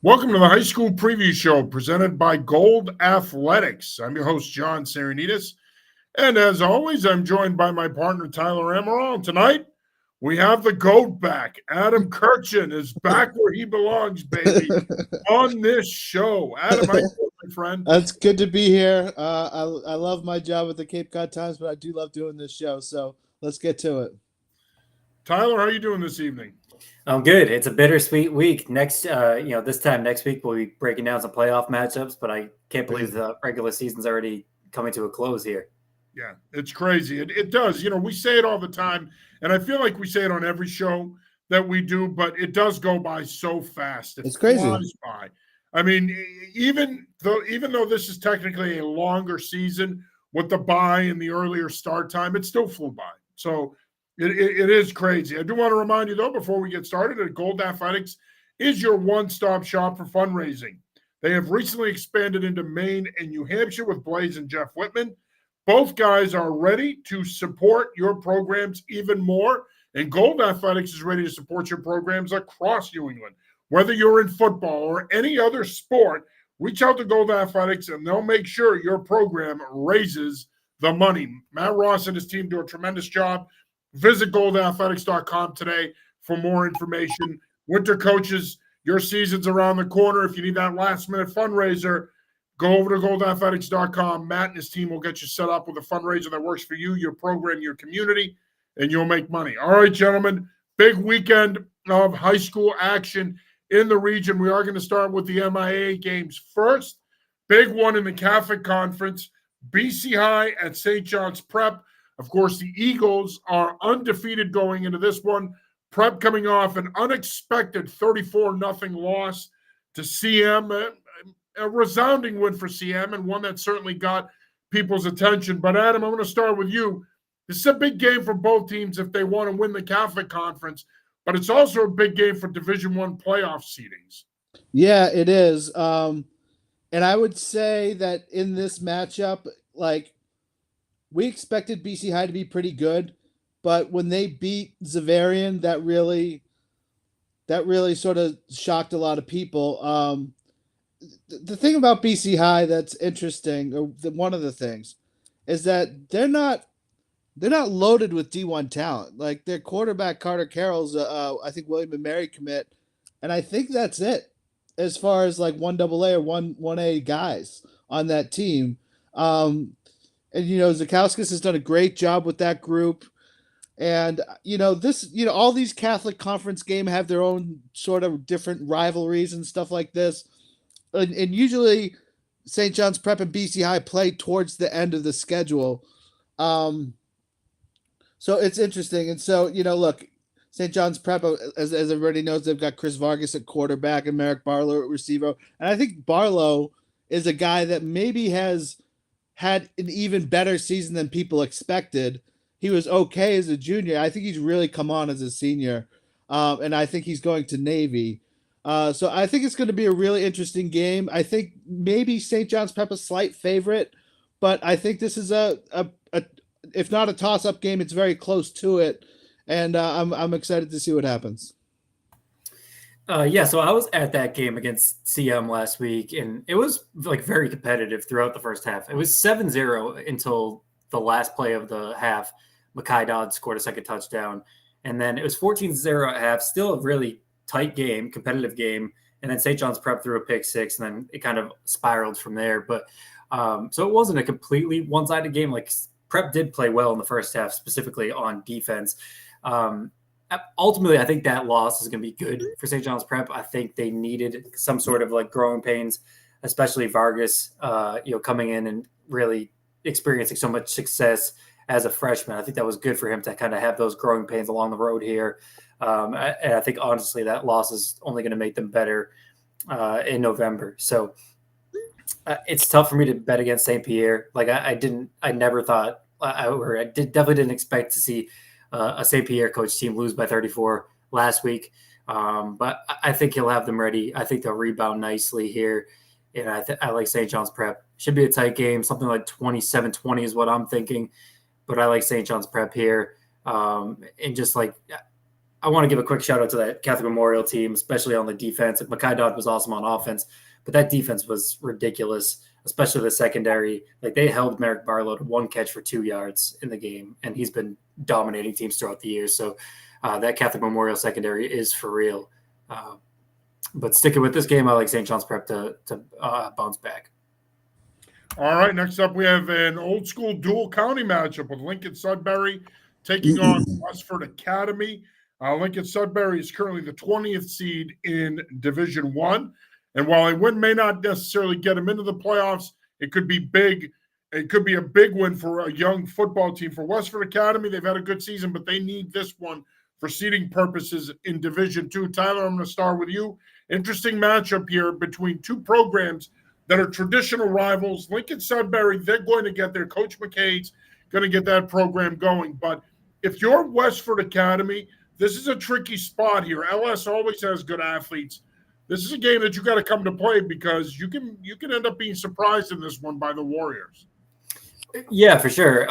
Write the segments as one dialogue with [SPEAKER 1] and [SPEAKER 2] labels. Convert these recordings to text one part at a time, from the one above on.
[SPEAKER 1] Welcome to the High School Preview Show presented by Gold Athletics. I'm your host, John Serenitas. And as always, I'm joined by my partner, Tyler Amaral. Tonight, we have the GOAT back. Adam Kirchen is back where he belongs, baby, on this show. Adam, how you doing, my friend?
[SPEAKER 2] That's good to be here. I love my job with the Cape Cod Times, but I do love doing this show. So let's get to it.
[SPEAKER 1] Tyler, how are you doing this evening?
[SPEAKER 3] I'm good. It's a bittersweet week. This time next week we'll be breaking down some playoff matchups, but I can't believe the regular season's already coming to a close here.
[SPEAKER 1] Yeah, it's crazy. It does. We say it all the time, and I feel like we say it on every show that we do, but it does go by so fast.
[SPEAKER 2] It's crazy.
[SPEAKER 1] Flies by. I mean, even though this is technically a longer season with the bye and the earlier start time, it still flew by. So it is crazy. I do want to remind you, though, before we get started, that Gold Athletics is your one-stop shop for fundraising. They have recently expanded into Maine and New Hampshire with Blaze and Jeff Whitman. Both guys are ready to support your programs even more, and Gold Athletics is ready to support your programs across New England. Whether you're in football or any other sport, reach out to Gold Athletics, and they'll make sure your program raises the money. Matt Ross and his team do a tremendous job. Visit goldathletics.com today for more information. Winter coaches, your season's around the corner. If you need that last-minute fundraiser, go over to goldathletics.com. Matt and his team will get you set up with a fundraiser that works for you, your program, your community, and you'll make money. All right, gentlemen, big weekend of high school action in the region. We are going to start with the MIA games first. Big one in the Catholic Conference, BC High at St. John's Prep. Of course, the Eagles are undefeated going into this one. Prep coming off an unexpected 34-0 loss to CM. A resounding win for CM and one that certainly got people's attention. But, Adam, I'm going to start with you. This is a big game for both teams if they want to win the Catholic Conference, but it's also a big game for Division I playoff seedings.
[SPEAKER 2] Yeah, it is. And I would say that in this matchup, we expected BC High to be pretty good, but when they beat Xaverian, that really sort of shocked a lot of people. The thing about BC High that's interesting, or one of the things, is that they're not loaded with D1 talent. Like their quarterback Carter Carroll's, I think William & Mary commit, and I think that's it as far as like 1AA or 1A guys on that team. And Zakauskas has done a great job with that group. And all these Catholic Conference games have their own sort of different rivalries and stuff like this. And usually St. John's Prep and BC High play towards the end of the schedule. So it's interesting. And so, look, St. John's Prep, as everybody knows, they've got Chris Vargas at quarterback and Merrick Barlow at receiver. And I think Barlow is a guy that maybe has had an even better season than people expected. He was okay as a junior. I think he's really come on as a senior. And I think he's going to Navy. So I think it's going to be a really interesting game. I think maybe St. John's Prep a slight favorite, but I think this is a if not a toss-up game, it's very close to it, and I'm excited to see what happens.
[SPEAKER 3] So I was at that game against CM last week, and it was like very competitive throughout the first half. It was 7-0 until the last play of the half. Makai Dodd scored a second touchdown, and then it was 14-0 at half. Still a really tight game, competitive game, and then St. John's Prep threw a pick six, and then it kind of spiraled from there. But so it wasn't a completely one-sided game. Like Prep did play well in the first half, specifically on defense. Ultimately, I think that loss is going to be good for St. John's Prep. I think they needed some sort of like growing pains, especially Vargas, coming in and really experiencing so much success as a freshman. I think that was good for him to kind of have those growing pains along the road here. And I think, honestly, that loss is only going to make them better in November. So it's tough for me to bet against St. Pierre. Like I never thought, definitely didn't expect to see a St. Pierre coach team lose by 34 last week. But I think he'll have them ready. I think they'll rebound nicely here. And I like St. John's Prep. Should be a tight game. Something like 27-20 is what I'm thinking. But I like St. John's Prep here. And just like I want to give a quick shout out to that Catholic Memorial team, especially on the defense. Makai Dodd was awesome on offense, but that defense was ridiculous, especially the secondary. Like they held Merrick Barlow to 1 catch for 2 yards in the game, and he's been dominating teams throughout the years. So that Catholic Memorial secondary is for real. But sticking with this game, I like St. John's Prep to bounce back.
[SPEAKER 1] All right, next up we have an old school dual county matchup with Lincoln Sudbury taking on Westford Academy. Lincoln Sudbury is currently the 20th seed in Division One, and while a win may not necessarily get them into the playoffs, it could be big. It could be a big win for a young football team. For Westford Academy, they've had a good season, but they need this one for seeding purposes in Division Two. Tyler, I'm going to start with you. Interesting matchup here between two programs that are traditional rivals. Lincoln Sudbury, they're going to get there. Coach McKay's going to get that program going. But if you're Westford Academy, this is a tricky spot here. LS always has good athletes. This is a game that you got to come to play because you can end up being surprised in this one by the Warriors.
[SPEAKER 3] Yeah, for sure.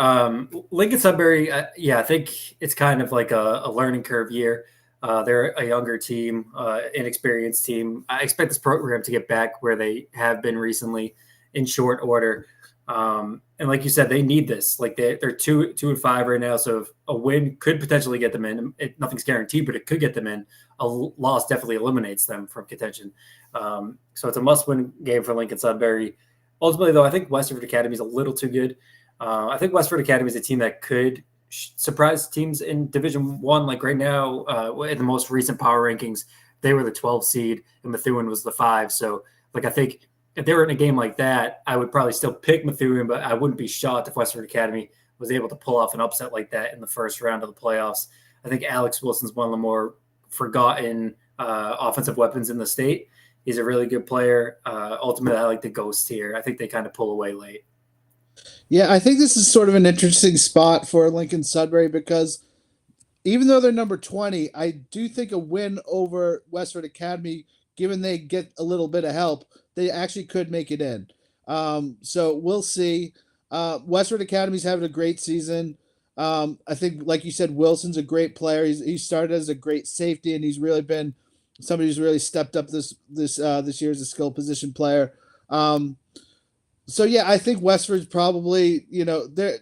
[SPEAKER 3] Lincoln Sudbury, I think it's kind of like a learning curve year. They're a younger team, inexperienced team. I expect this program to get back where they have been recently in short order. And like you said, they need this. Like they're 2-5 right now, so if a win could potentially get them in. Nothing's guaranteed, but it could get them in. A loss definitely eliminates them from contention. So it's a must-win game for Lincoln Sudbury. Ultimately, though, I think Westford Academy is a little too good. I think Westford Academy is a team that could surprise teams in Division One. Like right now, in the most recent power rankings, they were the 12 seed and Methuen was the 5. So, like, I think if they were in a game like that, I would probably still pick Methuen, but I wouldn't be shocked if Westford Academy was able to pull off an upset like that in the first round of the playoffs. I think Alex Wilson's one of the more forgotten offensive weapons in the state. He's a really good player. Ultimately, I like the Ghost here. I think they kind of pull away late.
[SPEAKER 2] Yeah, I think this is sort of an interesting spot for Lincoln Sudbury because even though they're number 20, I do think a win over Westford Academy, given they get a little bit of help, they actually could make it in. So we'll see. Westford Academy's having a great season. I think, like you said, Wilson's a great player. He started as a great safety, and he's really been somebody who's really stepped up this year as a skill position player. So yeah, I think Westford's probably, they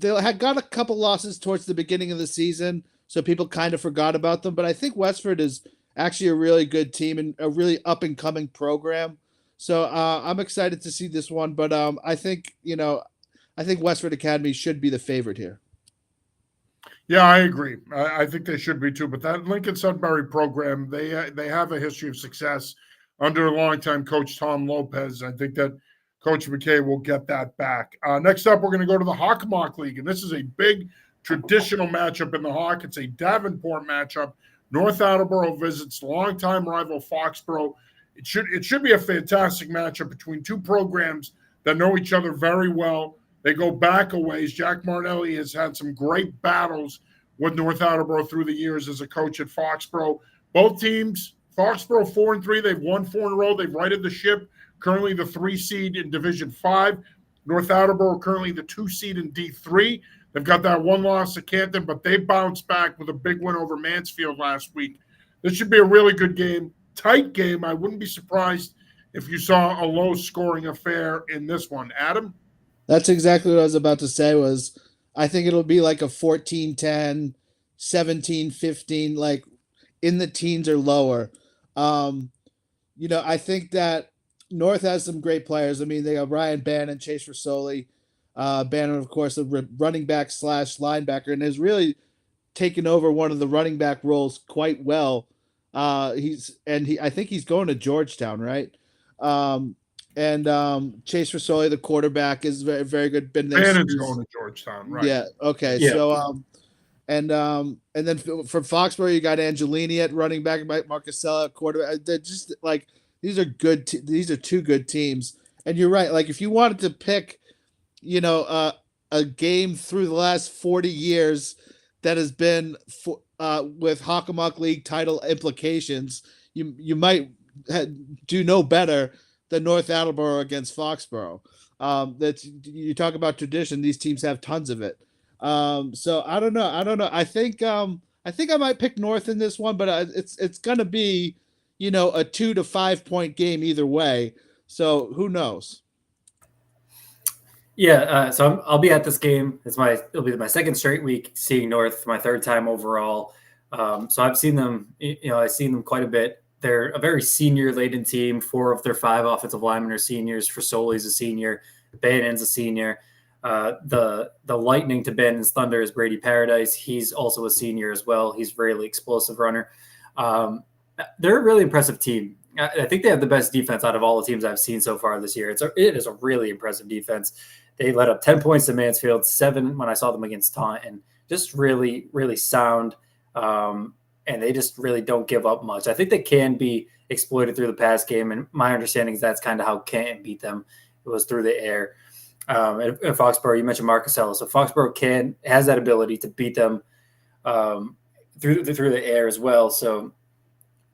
[SPEAKER 2] had got a couple losses towards the beginning of the season, so people kind of forgot about them. But I think Westford is actually a really good team and a really up and coming program. So I'm excited to see this one. But I think Westford Academy should be the favorite here.
[SPEAKER 1] Yeah, I agree. I think they should be too. But that Lincoln Sudbury program, they have a history of success under longtime coach Tom Lopez. I think that Coach McKay will get that back. Next up, we're going to go to the Hockomock League, and this is a big traditional matchup in the Hawk. It's a Davenport matchup. North Attleboro visits longtime rival Foxborough. It should be a fantastic matchup between two programs that know each other very well. They go back a ways. Jack Martinelli has had some great battles with North Attleboro through the years as a coach at Foxborough. Both teams, Foxborough 4-3, they've won 4 in a row. They've righted the ship. Currently the 3 seed in Division 5. North Attleboro currently the 2 seed in D3. They've got that 1 loss to Canton, but they bounced back with a big win over Mansfield last week. This should be a really good game, tight game. I wouldn't be surprised if you saw a low-scoring affair in this one. Adam?
[SPEAKER 2] That's exactly what I was about to say. I think it'll be like a 14-10, 17-15, like in the teens or lower. I think that North has some great players. I mean, they have Ryan Bannon, Chase Rasoli. Bannon, of course, a running back / linebacker, and has really taken over one of the running back roles quite well. I think he's going to Georgetown, right? Chase Rasoli, the quarterback, is very, very good.
[SPEAKER 1] Bannon's going to Georgetown, right?
[SPEAKER 2] Yeah. Okay. Yeah. So, and then from Foxborough, you got Angelini at running back, Marcusella at quarterback. They're just like these are good. These are 2 good teams. And you're right. Like if you wanted to pick, a game through the last 40 years that has been with Hockomock League title implications, you might do no better than North Attleboro against Foxborough. You talk about tradition; these teams have tons of it. So I don't know. I think I think I might pick North in this one, but it's going to be, a 2 to 5 point game either way. So who knows?
[SPEAKER 3] Yeah, so I'll be at this game. It'll be my second straight week seeing North, my third time overall. So I've seen them. I've seen them quite a bit. They're a very senior-laden team. 4 of their 5 offensive linemen are seniors. Fasoli's a senior. Bannon's a senior. The lightning to Bannon's thunder is Brady Paradise. He's also a senior as well. He's a really explosive runner. They're a really impressive team. I think they have the best defense out of all the teams I've seen so far this year. It is a really impressive defense. They let up 10 points to Mansfield, 7 when I saw them against Taunton. Just really, really sound. And they just really don't give up much. I think they can be exploited through the pass game. And my understanding is that's kind of how Canton beat them. It was through the air. And Foxborough, you mentioned Marcus Ellis. So Foxborough has that ability to beat them through the air as well. So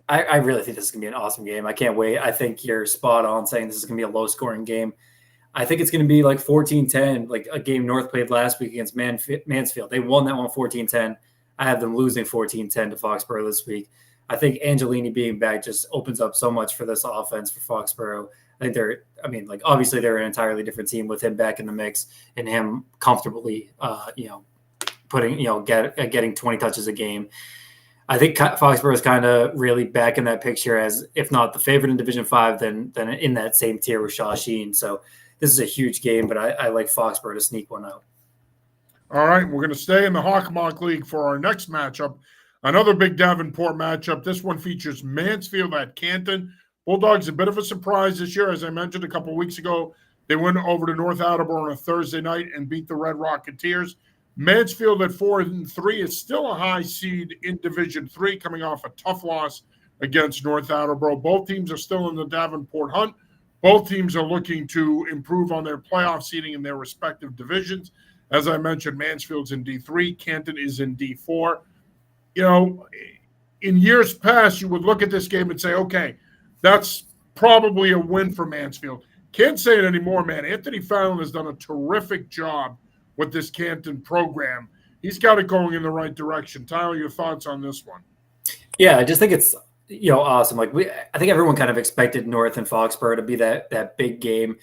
[SPEAKER 3] I really think this is going to be an awesome game. I can't wait. I think you're spot on saying this is going to be a low-scoring game. I think it's going to be like 14-10, like a game North played last week against Mansfield. They won that one 14-10. I have them losing 14-10 to Foxborough this week. I think Angelini being back just opens up so much for this offense for Foxborough. I think obviously they're an entirely different team with him back in the mix and him comfortably, getting 20 touches a game. I think Foxborough is kind of really back in that picture as, if not the favorite in Division 5, then in that same tier with Shawsheen. So this is a huge game, but I like Foxborough to sneak one out.
[SPEAKER 1] All right, we're going to stay in the Hockomock League for our next matchup. Another big Davenport matchup. This one features Mansfield at Canton. Bulldogs, a bit of a surprise this year. As I mentioned a couple weeks ago, they went over to North Attleboro on a Thursday night and beat the Red Rocketeers. Mansfield at 4-3 is still a high seed in Division 3, coming off a tough loss against North Attleboro. Both teams are still in the Davenport hunt. Both teams are looking to improve on their playoff seeding in their respective divisions. As I mentioned, Mansfield's in D3, Canton is in D4. In years past, you would look at this game and say, okay, that's probably a win for Mansfield. Can't say it anymore, man. Anthony Fallon has done a terrific job with this Canton program. He's got it going in the right direction. Tyler, your thoughts on this one?
[SPEAKER 3] Yeah, I just think it's awesome. I think everyone kind of expected North and Foxborough to be that big game.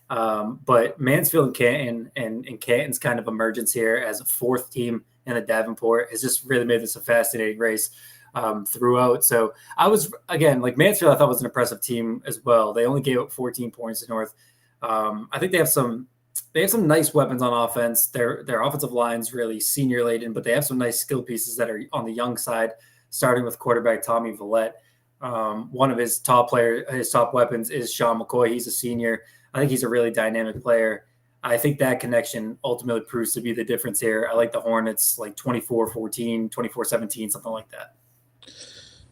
[SPEAKER 3] But Mansfield and Canton and Canton's kind of emergence here as a 4th team in the Davenport has just really made this a fascinating race throughout. So I was, again, Mansfield, I thought was an impressive team as well. They only gave up 14 points to North. I think they have some nice weapons on offense. Their offensive line's really senior laden, but they have some nice skill pieces that are on the young side, starting with quarterback Tommy Villette. One of his top weapons is Sean McCoy. He's a senior. I think he's a really dynamic player. I think that connection ultimately proves to be the difference here. I like the Hornets 24-14, 24-17, something like that.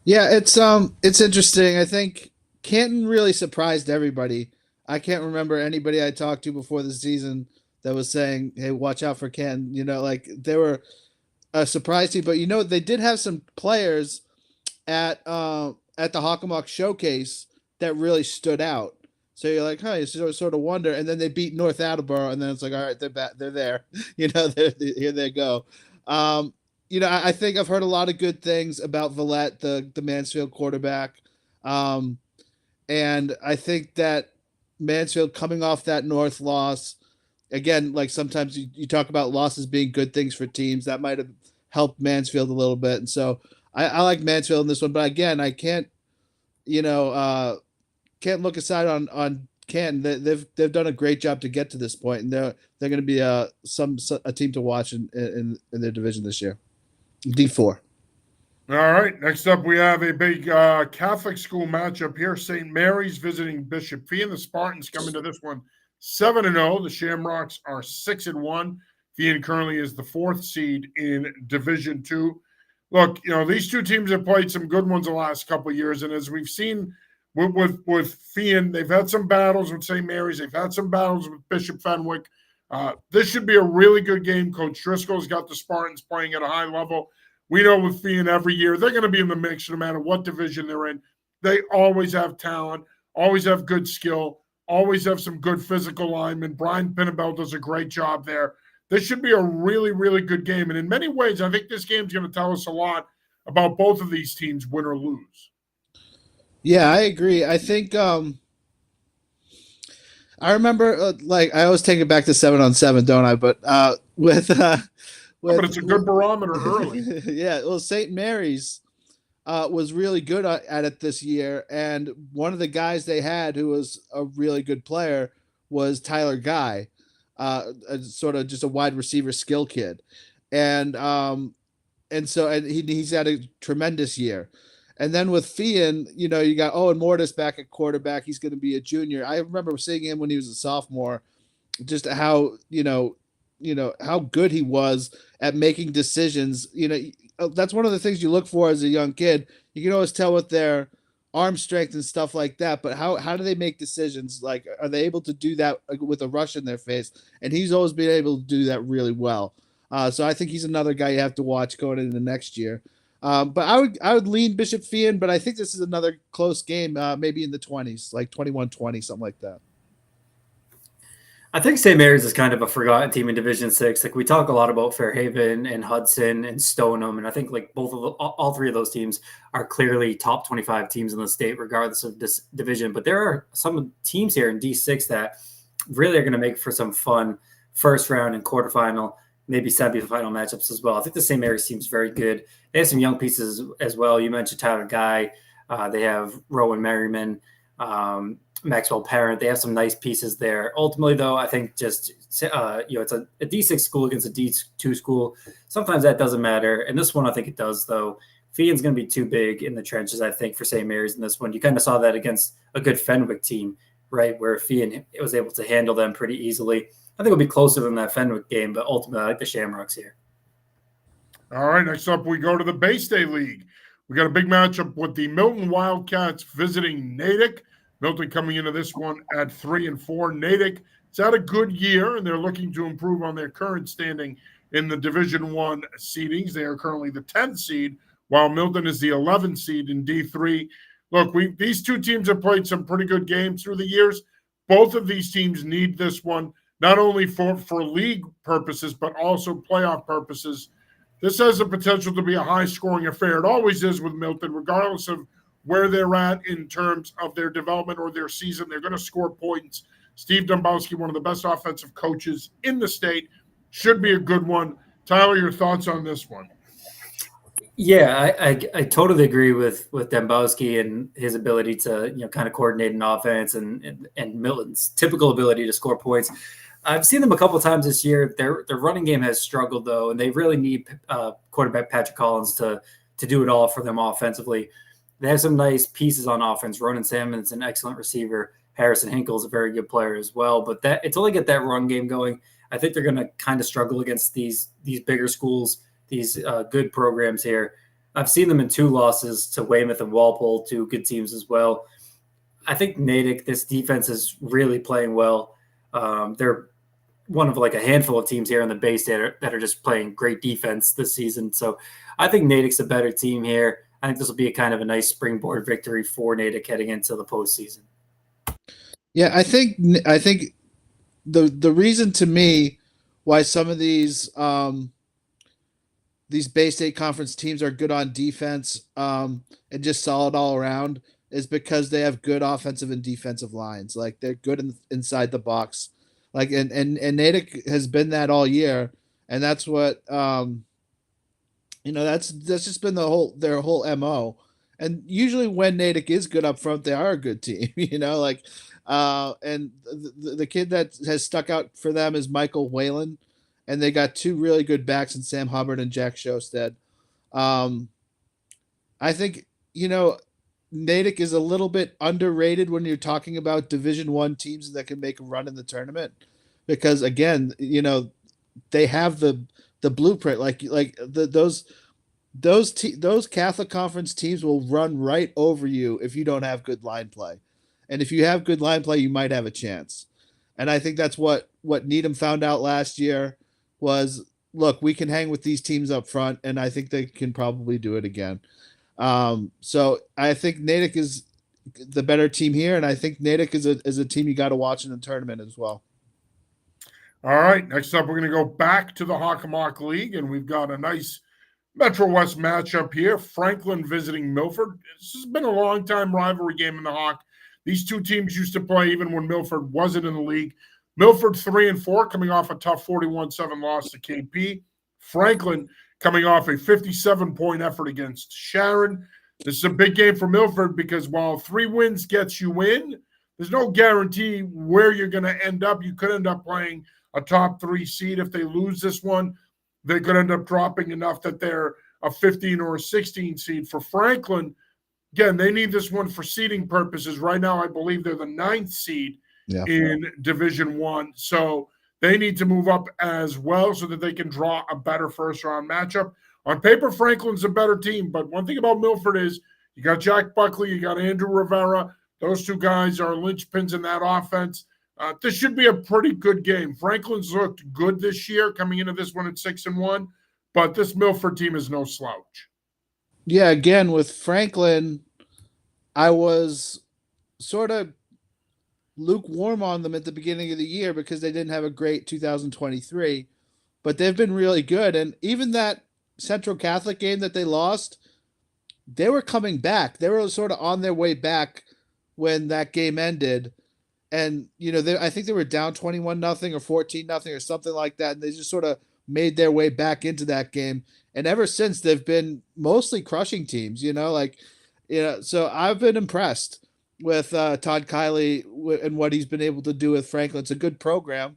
[SPEAKER 2] Yeah, it's interesting. I think Canton really surprised everybody. I can't remember anybody I talked to before the season that was saying, hey, watch out for Canton. They were a surprise team, but they did have some players at the Hockomock Showcase that really stood out. So you're like, you sort of wonder. And then they beat North Attleboro, and then it's like, all right, they're back, they're there. Here they go. I think I've heard a lot of good things about Villette, the Mansfield quarterback. And I think that Mansfield coming off that North loss, again, sometimes you talk about losses being good things for teams. That might have helped Mansfield a little bit. And so I like Mansfield in this one, but again, I can't look aside on Canton. They've done a great job to get to this point, and they're going to be a team to watch in their division this year. D4.
[SPEAKER 1] All right. Next up, we have a big Catholic school matchup here. St. Mary's visiting Bishop Fee, and the Spartans come into this one 7-0. The Shamrocks are 6-1. Fee currently is the 4th seed in Division 2. Look, these two teams have played some good ones the last couple of years, and as we've seen with Fee, they've had some battles with St. Mary's. They've had some battles with Bishop Fenwick. This should be a really good game. Coach Driscoll's got the Spartans playing at a high level. We know with Fee every year, they're going to be in the mix no matter what division they're in. They always have talent, always have good skill, always have some good physical linemen. Brian Pinnabell does a great job there. this should be a really, really good game. And in many ways, I think this game's going to tell us a lot about both of these teams, win or lose.
[SPEAKER 2] Yeah, I agree. I think I remember like I always take it back to 7-on-7, don't I? But
[SPEAKER 1] But it's a good barometer early.
[SPEAKER 2] Yeah, well, St. Mary's was really good at it this year, and one of the guys they had who was a really good player was Tyler Guy, sort of just a wide receiver skill kid, and he's had a tremendous year. And then with Fian, you got Owen Mortis back at quarterback. He's going to be a junior. I remember seeing him when he was a sophomore, just how how good he was at making decisions. That's one of the things you look for as a young kid. You can always tell with their arm strength and stuff like that, but how do they make decisions? Like, are they able to do that with a rush in their face? And he's always been able to do that really well. So I think he's another guy you have to watch going into next year. But I would lean Bishop Fian, but I think this is another close game, maybe in the 20s, like 21-20, something like that.
[SPEAKER 3] I think St. Mary's is kind of a forgotten team in Division 6. Like, we talk a lot about Fairhaven and Hudson and Stoneham, and I think like all three of those teams are clearly top 25 teams in the state, regardless of this division. But there are some teams here in D6 that really are going to make for some fun first round and quarterfinal, maybe semifinal matchups as well. I think the St. Mary's team is very good. They have some young pieces as well. You mentioned Tyler Guy. They have Rowan Merriman, Maxwell Parent. They have some nice pieces there. Ultimately, though, I think just it's a D6 school against a D2 school. Sometimes that doesn't matter. And this one, I think it does, though. Fian's going to be too big in the trenches, I think, for St. Mary's in this one. You kind of saw that against a good Fenwick team, right, where Fian was able to handle them pretty easily. I think it'll be closer than that Fenwick game, but ultimately, I like the Shamrocks here.
[SPEAKER 1] All right, next up, we go to the Bay State League. We got a big matchup with the Milton Wildcats visiting Natick. Milton coming into this one at 3-4. Natick has had a good year, and they're looking to improve on their current standing in the Division I seedings. They are currently the 10th seed, while Milton is the 11th seed in D3. Look, these two teams have played some pretty good games through the years. Both of these teams need this one, not only for league purposes, but also playoff purposes. This has the potential to be a high-scoring affair. It always is with Milton, regardless of where they're at in terms of their development or their season. They're going to score points. Steve Dombrowski, one of the best offensive coaches in the state, should be a good one. Tyler, your thoughts on this one?
[SPEAKER 3] Yeah, I totally agree with Dombrowski and his ability to kind of coordinate an offense and Milton's typical ability to score points. I've seen them a couple of times this year. Their running game has struggled, though, and they really need quarterback Patrick Collins to do it all for them offensively. They have some nice pieces on offense. Ronan Salmon's an excellent receiver. Harrison Hinkle is a very good player as well. But until they get that run game going, I think they're going to kind of struggle against these bigger schools, these good programs here. I've seen them in 2 losses to Weymouth and Walpole, 2 good teams as well. I think Natick, this defense is really playing well. They're one of like a handful of teams here in the Bay State that are just playing great defense this season. So I think Natick's a better team here. I think this will be a kind of a nice springboard victory for Natick heading into the postseason.
[SPEAKER 2] Yeah, I think the reason to me why some of these Bay State Conference teams are good on defense and just solid all around is because they have good offensive and defensive lines. Like, they're good inside the box. Like, and Natick has been that all year, and that's what that's just been their whole MO. And usually when Natick is good up front, they are a good team. And the kid that has stuck out for them is Michael Whalen, and they got 2 really good backs in Sam Hubbard and Jack Showstead. I think Natick is a little bit underrated when you're talking about Division I teams that can make a run in the tournament, because again, they have the blueprint. Those Catholic Conference teams will run right over you if you don't have good line play, and if you have good line play, you might have a chance. And I think that's what Needham found out last year was, look, we can hang with these teams up front, and I think they can probably do it again. So I think Natick is the better team here, and I think Natick is a team you got to watch in the tournament as well.
[SPEAKER 1] All right, next up, we're going to go back to the Hockomock League, and we've got a nice Metro West matchup here. Franklin visiting Milford. This has been a long-time rivalry game in the Hawk. These two teams used to play even when Milford wasn't in the league. Milford 3-4, coming off a tough 41-7 loss to KP. Franklin coming off a 57-point effort against Sharon. This is a big game for Milford because while 3 wins gets you in, there's no guarantee where you're going to end up. You could end up playing a top 3 seed. If they lose this one, they could end up dropping enough that they're a 15 or a 16 seed. For Franklin, again, they need this one for seeding purposes. Right now, I believe they're the 9th seed in Division I. So they need to move up as well so that they can draw a better first-round matchup. On paper, Franklin's a better team, but one thing about Milford is you got Jack Buckley, you got Andrew Rivera. Those 2 guys are linchpins in that offense. This should be a pretty good game. Franklin's looked good this year, coming into this one at 6-1, but this Milford team is no slouch.
[SPEAKER 2] Yeah, again, with Franklin, I was sort of lukewarm on them at the beginning of the year because they didn't have a great 2023, but they've been really good. And even that Central Catholic game that they lost, they were coming back. They were sort of on their way back when that game ended. And, I think they were down 21-0 or 14-0 or something like that. And they just sort of made their way back into that game. And ever since, they've been mostly crushing teams, so I've been impressed with Todd Kiley and what he's been able to do with Franklin. It's a good program.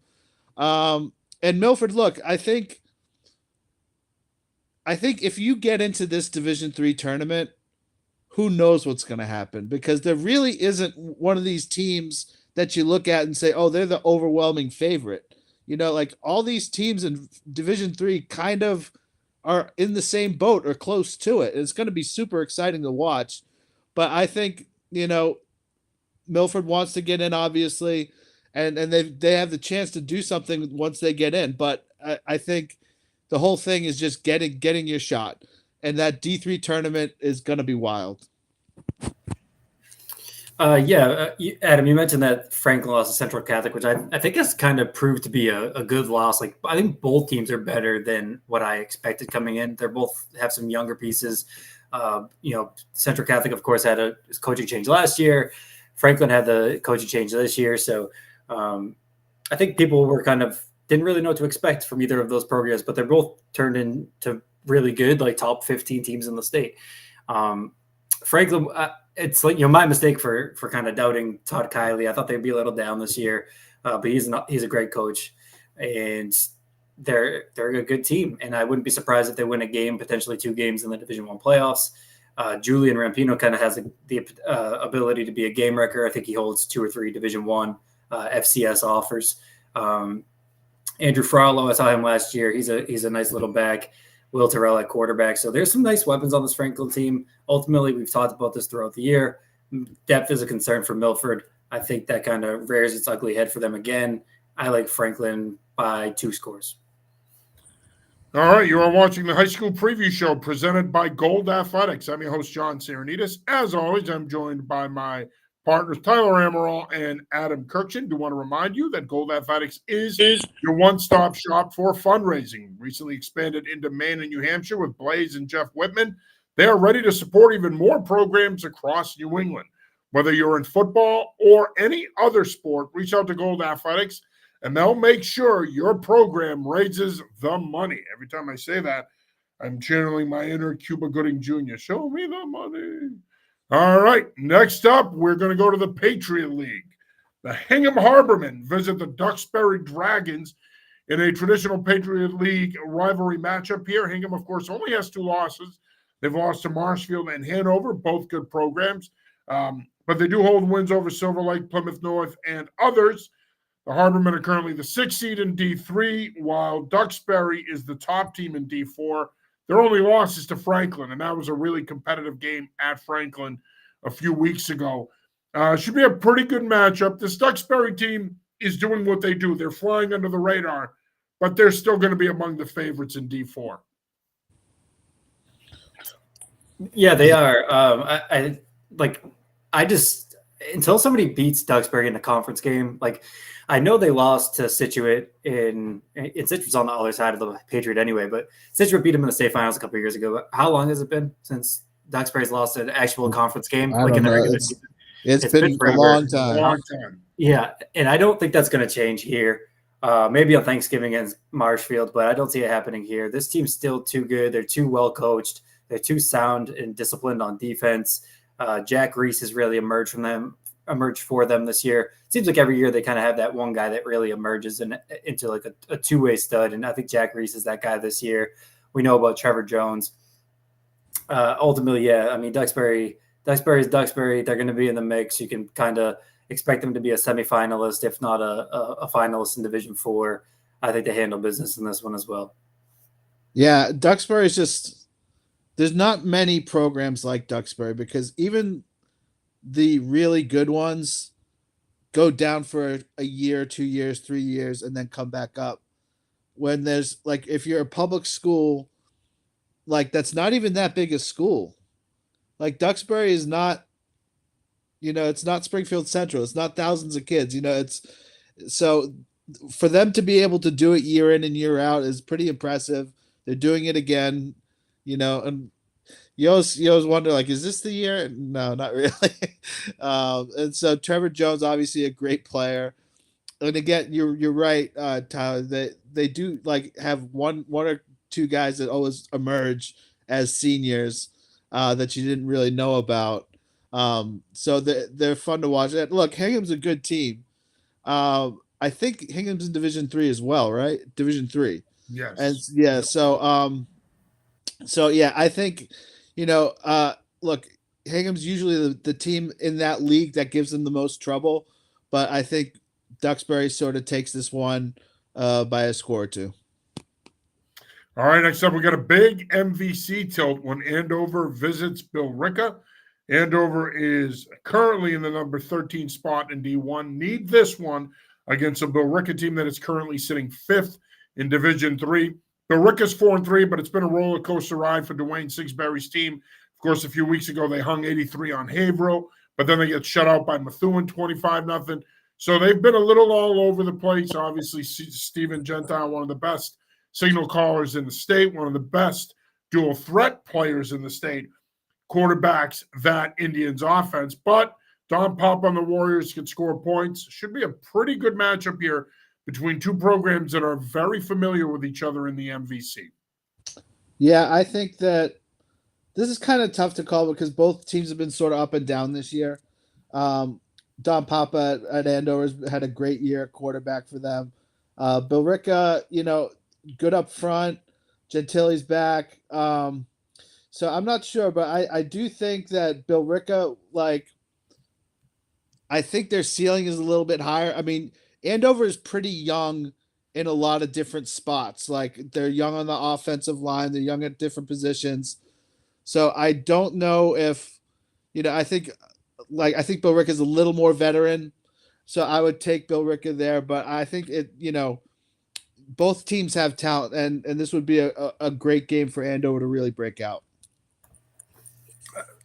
[SPEAKER 2] And Milford, look, I think if you get into this Division III tournament, who knows what's going to happen? Because there really isn't one of these teams that you look at and say, oh, they're the overwhelming favorite. All these teams in Division III kind of are in the same boat or close to it. It's going to be super exciting to watch. But I think, Milford wants to get in, obviously, and they have the chance to do something once they get in. But I think the whole thing is just getting your shot. And that D3 tournament is going to be wild.
[SPEAKER 3] Adam, you mentioned that Franklin lost to Central Catholic, which I think has kind of proved to be a good loss. Like, I think both teams are better than what I expected coming in. They're both have some younger pieces. Central Catholic, of course, had a coaching change last year. Franklin had the coaching change this year. So I think people were didn't really know what to expect from either of those programs, but they're both turned into really good, like top 15 teams in the state. Franklin, it's like, my mistake for kind of doubting Todd Kiley. I thought they'd be a little down this year, but he's a great coach, and they're a good team. And I wouldn't be surprised if they win a game, potentially 2 games in the Division I playoffs. Julian Rampino kind of has the ability to be a game wrecker. I think he holds 2 or 3 Division I FCS offers. Andrew Frollo, I saw him last year. He's a nice little back. Will Terrell at quarterback. So there's some nice weapons on this Franklin team. Ultimately, we've talked about this throughout the year. Depth is a concern for Milford. I think that kind of rears its ugly head for them again. I like Franklin by 2 scores.
[SPEAKER 1] All right, you are watching the High School Preview Show presented by Gold Athletics. I'm your host, John Serenitas. As always, I'm joined by my partners, Tyler Amaral and Adam Kirkchin. Do want to remind you that Gold Athletics is your one-stop shop for fundraising. Recently expanded into Maine and New Hampshire with Blaze and Jeff Whitman. They are ready to support even more programs across New England. Whether you're in football or any other sport, reach out to Gold Athletics, and they'll make sure your program raises the money. Every time I say that, I'm channeling my inner Cuba Gooding Jr. Show me the money. All right, next up, we're going to go to the Patriot League. The Hingham Harbormen visit the Duxbury Dragons in a traditional Patriot League rivalry matchup here. Hingham, of course, only has 2 losses. They've lost to Marshfield and Hanover, both good programs. But they do hold wins over Silver Lake, Plymouth North, and others. The Harbormen are currently the 6th seed in D3, while Duxbury is the top team in D4. Their only loss is to Franklin, and that was a really competitive game at Franklin a few weeks ago. Should be a pretty good matchup. This Duxbury team is doing what they do. They're flying under the radar, but they're still going to be among the favorites in D4.
[SPEAKER 3] Yeah, they are. until somebody beats Duxbury in a conference game, like I know they lost to Scituate in Scituate's on the other side of the Patriot anyway, but Scituate beat them in the state finals a couple of years ago. But how long has it been since Duxbury's lost an actual conference game?
[SPEAKER 2] I
[SPEAKER 3] Like
[SPEAKER 2] don't
[SPEAKER 3] in the
[SPEAKER 2] know.
[SPEAKER 3] regular season?
[SPEAKER 2] It's been a
[SPEAKER 3] forever.
[SPEAKER 2] long time.
[SPEAKER 1] Long time.
[SPEAKER 3] Yeah, and I don't think that's going to change here. Maybe on Thanksgiving against Marshfield, but I don't see it happening here. This team's still too good. They're too well coached. They're too sound and disciplined on defense. Jack Reese has really emerged for them this year. It seems like every year they kind of have that one guy that really emerges into like a two-way stud, and I think Jack Reese is that guy this year. We know about Trevor Jones. Ultimately, yeah, I mean Duxbury is Duxbury. They're going to be in the mix. You can kind of expect them to be a semifinalist, if not a finalist in Division IV. I think they handle business in this one as well.
[SPEAKER 2] Yeah, Duxbury is just – there's not many programs like Duxbury because even the really good ones go down for a year, 2 years, 3 years, and then come back up. When there's – like if you're a public school, like that's not even that big a school. Like Duxbury is not – it's not Springfield Central. It's not thousands of kids. It's so for them to be able to do it year in and year out is pretty impressive. They're doing it again, and you always wonder, like, is this the year? No, not really. And so Trevor Jones, obviously a great player. And again, you're right, Tyler. They do like have one or two guys that always emerge as seniors that you didn't really know about. So they're fun to watch. Look, Hingham's a good team. I think Hingham's in Division III as well, right? Division III.
[SPEAKER 1] Yes.
[SPEAKER 2] And yeah, so yeah, I think, look, Hingham's usually the team in that league that gives them the most trouble, but I think Duxbury sort of takes this one by a score or two.
[SPEAKER 1] All right, next up, we got a big MVC tilt when Andover visits Billerica. Andover is currently in the number 13 spot in D1. Need this one against a Billerica team that is currently sitting 5th in Division III. Billerica's 4-3, but it's been a roller coaster ride for Dwayne Sigsbury's team. Of course, a few weeks ago, they hung 83 on Haverhill, but then they get shut out by Methuen 25-0. So they've been a little all over the place. Obviously, Stephen Gentile, one of the best signal callers in the state, one of the best dual threat players in the state, quarterbacks that Indians offense. But Don Pop on the Warriors can score points. Should be a pretty good matchup here between two programs that are very familiar with each other in the MVC.
[SPEAKER 2] Yeah, I think that this is kind of tough to call because both teams have been sort of up and down this year. Don Papa at Andover's had a great year at quarterback for them. Billerica, good up front. Gentili's back. So I'm not sure, but I do think that Billerica, I think their ceiling is a little bit higher. I mean, Andover is pretty young in a lot of different spots. Like they're young on the offensive line. They're young at different positions. So I don't know if, I think Billerica is a little more veteran. So I would take Billerica there, but I think both teams have talent and this would be a great game for Andover to really break out.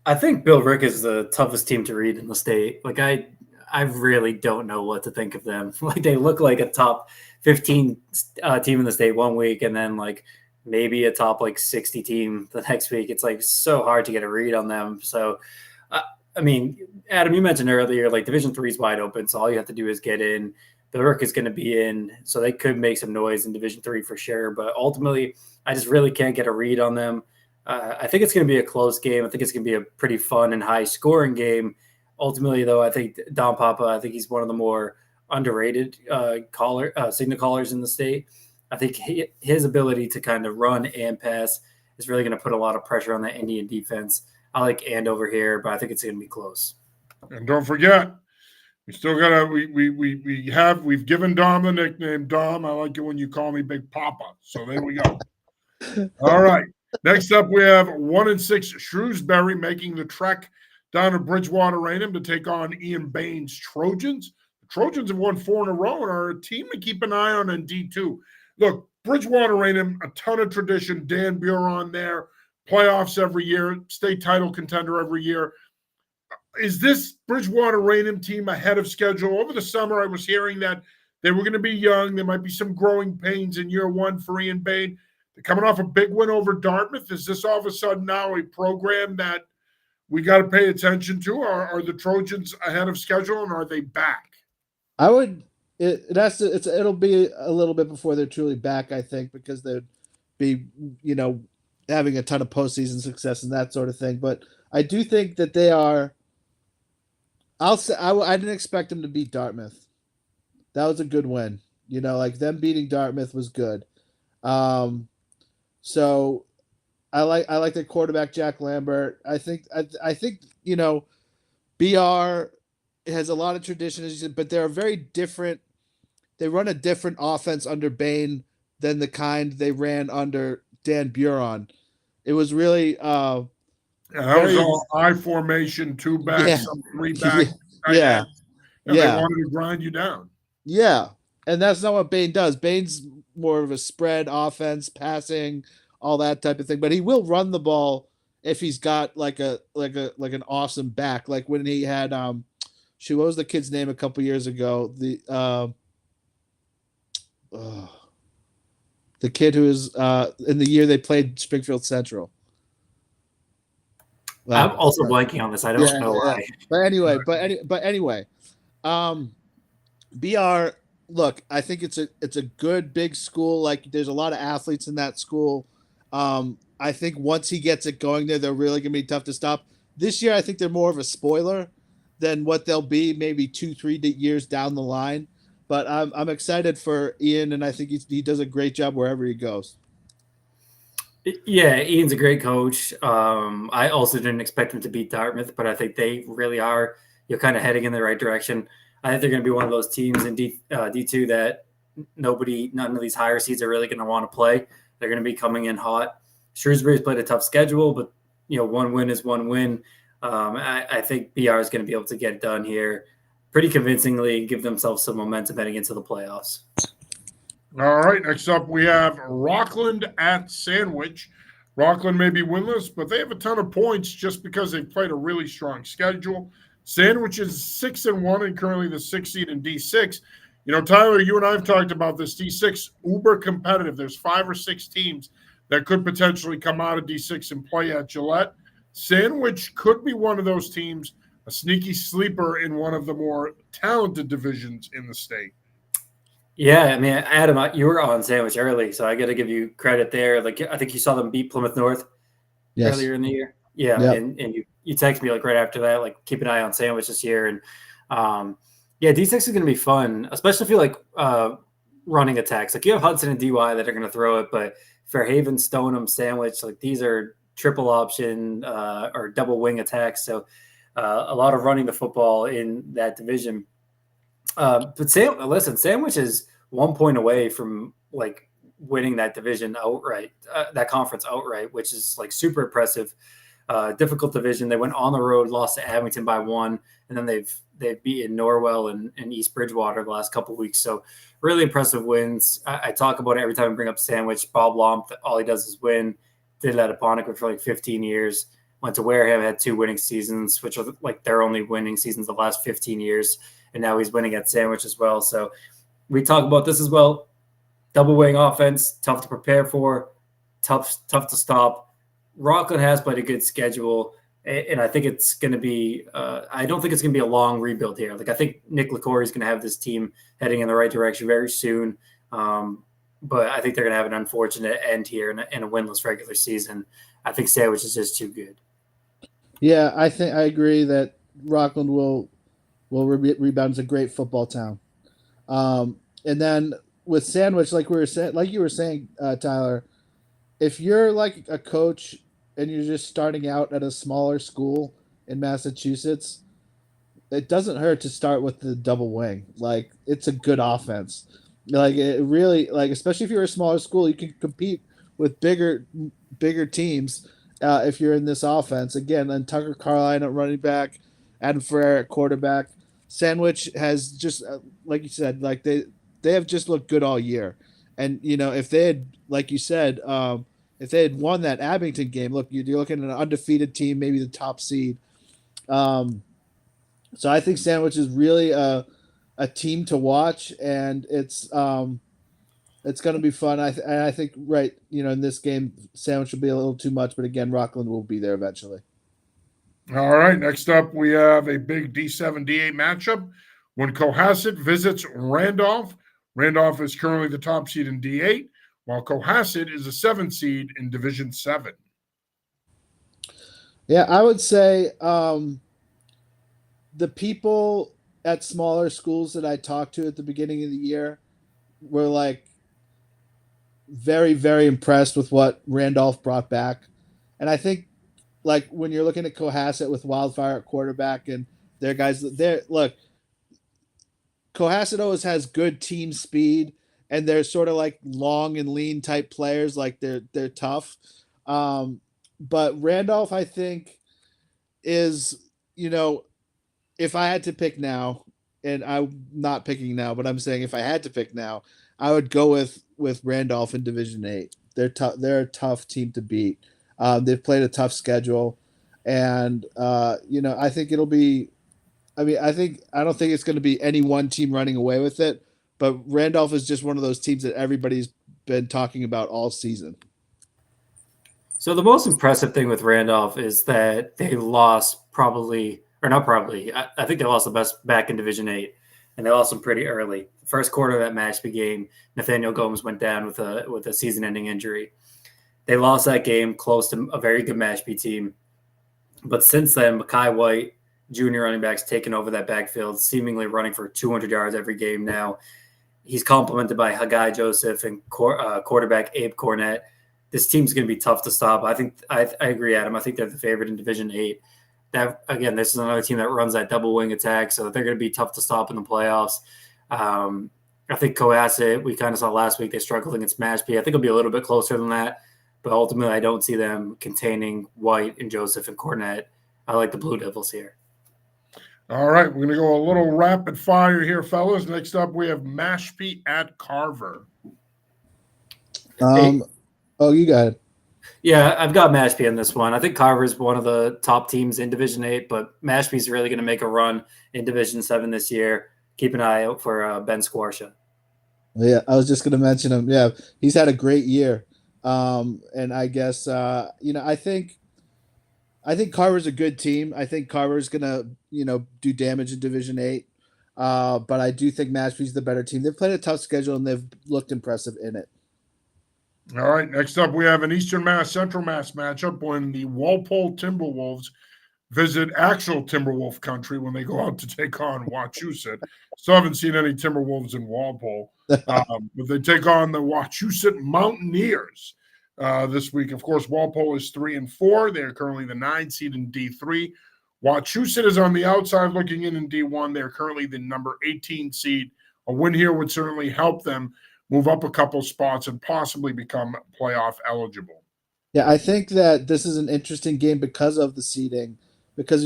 [SPEAKER 3] I think Billerica is the toughest team to read in the state. Like I really don't know what to think of them. Like they look like a top 15 team in the state one week, and then like maybe a top 60 team the next week. It's like so hard to get a read on them. So, I mean, Adam, you mentioned earlier, like Division III is wide open, so all you have to do is get in. Billerica is going to be in, so they could make some noise in Division III for sure. But ultimately, I just really can't get a read on them. I think it's going to be a close game. I think it's going to be a pretty fun and high-scoring game. Ultimately, though, I think Don Papa, I think he's one of the more underrated signal callers in the state. I think his ability to kind of run and pass is really going to put a lot of pressure on that Indian defense. I like Andover here, but I think it's going to be close.
[SPEAKER 1] And don't forget, we still got to we've given Dom the nickname. Dom, I like it when you call me Big Papa. So there we go. All right. Next up, we have 1-6 Shrewsbury making the trek down to Bridgewater Raynham to take on Ian Bain's Trojans. The Trojans have won 4 in a row and are a team to keep an eye on in D2. Look, Bridgewater Raynham, a ton of tradition. Dan Buron there, playoffs every year, state title contender every year. is this Bridgewater Raynham team ahead of schedule? Over the summer, I was hearing that they were going to be young. There might be some growing pains in year one for Ian Bain. They're coming off a big win over Dartmouth. Is this all of a sudden now a program that we got to pay attention to? Are the Trojans ahead of schedule, and are they back?
[SPEAKER 2] I would. It'll be a little bit before they're truly back, I think, because they'd be, having a ton of postseason success and that sort of thing. But I do think that they are. I'll say I didn't expect them to beat Dartmouth. That was a good win. Like them beating Dartmouth was good. So I like their quarterback Jack Lambert. I think BR has a lot of tradition, as you said, but they're very different. They run a different offense under Bain than the kind they ran under Dan Buron. It was really
[SPEAKER 1] that was all I formation, 2 backs, 3 backs.
[SPEAKER 2] Yeah.
[SPEAKER 1] And they wanted to grind you down.
[SPEAKER 2] Yeah. And that's not what Bain does. Bain's more of a spread offense, passing, all that type of thing. But he will run the ball if he's got like an awesome back. Like when he had what was the kid's name a couple years ago? The kid who was in the year they played Springfield Central.
[SPEAKER 3] I'm also blanking on this. I don't know why.
[SPEAKER 2] But anyway, BR. Look, I think it's a good big school. Like there's a lot of athletes in that school. I think once he gets it going there, they're really gonna be tough to stop. This year, I think they're more of a spoiler than what they'll be maybe 2-3 years down the line. But I'm excited for Ian, and I think he does a great job wherever he goes.
[SPEAKER 3] Yeah, Ian's a great coach. I also didn't expect him to beat Dartmouth, but I think they really are kind of heading in the right direction. I think they're going to be one of those teams in D2 that none of these higher seeds are really going to want to play. They're going to be coming in hot. Shrewsbury's played a tough schedule, but one win is one win. I think BR is going to be able to get it done here pretty convincingly and give themselves some momentum heading into the playoffs.
[SPEAKER 1] All right, next up we have Rockland at Sandwich. Rockland may be winless, but they have a ton of points just because they've played a really strong schedule. Sandwich is 6-1 and currently the 6th seed in D6. Tyler, you and I have talked about this. D6 uber competitive. There's 5 or 6 teams that could potentially come out of D6 and play at Gillette. Sandwich could be one of those teams, a sneaky sleeper in one of the more talented divisions in the state.
[SPEAKER 3] Yeah, I mean, Adam, you were on Sandwich early, so I got to give you credit there. Like, I think you saw them beat Plymouth North earlier in the year. Yeah, yep. And you texted me right after that, keep an eye on Sandwich this year. And D6 is going to be fun, especially if you running attacks. You have Hudson and DY that are going to throw it, but Fairhaven, Stoneham, Sandwich, these are triple option or double wing attacks. So a lot of running the football in that division. But Sandwich is 1 point away from winning that division outright, that conference outright, which is super impressive. Difficult division. They went on the road, lost to Abington by 1, and then they've beaten Norwell and East Bridgewater the last couple of weeks. So really impressive wins. I talk about it every time I bring up Sandwich. Bob Lomp, all he does is win. Did that at Apponequet for 15 years. Went to Wareham, had 2 winning seasons, which are their only winning seasons the last 15 years. And now he's winning at Sandwich as well. So we talk about this as well. Double wing offense, tough to prepare for, tough to stop. Rockland has played a good schedule, and I think it's going to be I don't think it's going to be a long rebuild here. I think Nick LaCour is going to have this team heading in the right direction very soon. But I think they're going to have an unfortunate end here in a winless regular season. I think Sandwich is just too good.
[SPEAKER 2] Yeah, I agree that Rockland will rebound. It's a great football town. And then with Sandwich, like you were saying, Tyler, if you're a coach and you're just starting out at a smaller school in Massachusetts, it doesn't hurt to start with the double wing. It's a good offense. It really, especially if you're a smaller school, you can compete with bigger teams if you're in this offense. Again, then Tucker Carline at running back, Adam Ferrer at quarterback. Sandwich has just, like you said, they have just looked good all year. And, if they had, like you said, if they had won that Abington game, look, you're looking at an undefeated team, maybe the top seed. So I think Sandwich is really a team to watch, and it's going to be fun. I think right, in this game, Sandwich will be a little too much, but again, Rockland will be there eventually.
[SPEAKER 1] All right, next up we have a big D7 D8 matchup when Cohasset visits Randolph. Randolph is currently the top seed in D8, while Cohasset is a 7 seed in Division 7.
[SPEAKER 2] Yeah, I would say the people at smaller schools that I talked to at the beginning of the year were like very, very impressed with what Randolph brought back. And I think like when you're looking at Cohasset with Wildfire at quarterback and their guys, look, Cohasset always has good team speed and they're sort of like long and lean type players, like they're tough. But Randolph, I think, is, if I had to pick now, and I'm not picking now, but I'm saying if I had to pick now, I would go with Randolph in Division 8. They're tough. They're a tough team to beat. They've played a tough schedule, and I think it'll be. I don't think it's going to be any one team running away with it, but Randolph is just one of those teams that everybody's been talking about all season.
[SPEAKER 3] So the most impressive thing with Randolph is that they lost I think they lost the best back in Division 8, and they lost them pretty early. The first quarter of that Mashpee game, Nathaniel Gomes went down with a season-ending injury. They lost that game close to a very good Mashpee team. But since then, Mekhi White, junior running back's taken over that backfield, seemingly running for 200 yards every game now. He's complemented by Haggai Joseph and quarterback Abe Cornett. This team's going to be tough to stop. I agree, Adam. I think they're the favorite in Division 8. That, again, this is another team that runs that double wing attack, so they're going to be tough to stop in the playoffs. I think Cohasset, we kind of saw last week, they struggled against Mashpee. I think it'll be a little bit closer than that, but ultimately I don't see them containing White and Joseph and Cornett. I like the Blue Devils here.
[SPEAKER 1] All right, we're going to go a little rapid fire here, fellas. Next up, we have Mashpee at Carver.
[SPEAKER 2] Oh, you got it.
[SPEAKER 3] Yeah, I've got Mashpee in this one. I think Carver's one of the top teams in Division 8, but Mashpee's really going to make a run in Division 7 this year. Keep an eye out for Ben Squarsha.
[SPEAKER 2] Yeah, I was just going to mention him. Yeah, he's had a great year. And I guess, I think Carver's a good team. I think Carver's going to, do damage in Division 8. But I do think Mashpee's the better team. They've played a tough schedule and they've looked impressive in it.
[SPEAKER 1] All right, next up, we have an Eastern Mass, Central Mass matchup when the Walpole Timberwolves visit actual Timberwolf country when they go out to take on Wachusett. Still haven't seen any Timberwolves in Walpole, but they take on the Wachusett Mountaineers this week. Of course, Walpole is 3-4. They are currently the 9 seed in D3. Wachusett is on the outside looking in D1. They're currently the number 18 seed. A win here would certainly help them move up a couple spots and possibly become playoff eligible.
[SPEAKER 2] Yeah, I think that this is an interesting game because of the seeding. Because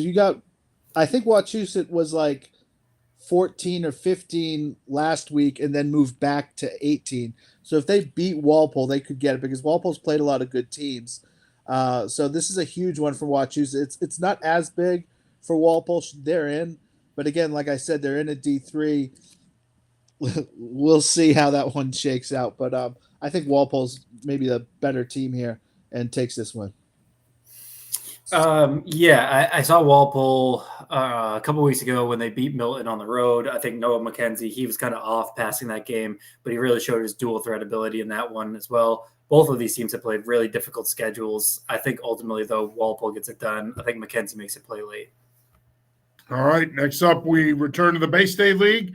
[SPEAKER 2] I think Wachusett was like 14 or 15 last week and then moved back to 18. So if they beat Walpole, they could get it because Walpole's played a lot of good teams. So this is a huge one for Wachusett. It's not as big for Walpole. They're in. But again, like I said, they're in a D3. We'll see how that one shakes out. But I think Walpole's maybe the better team here and takes this one.
[SPEAKER 3] I saw Walpole a couple weeks ago when they beat Milton on the road. I think Noah McKenzie, he was kind of off passing that game, but he really showed his dual threat ability in that one as well. Both of these teams have played really difficult schedules. I think ultimately, though, Walpole gets it done. I think McKenzie makes it play late.
[SPEAKER 1] All right, next up, we return to the Bay State League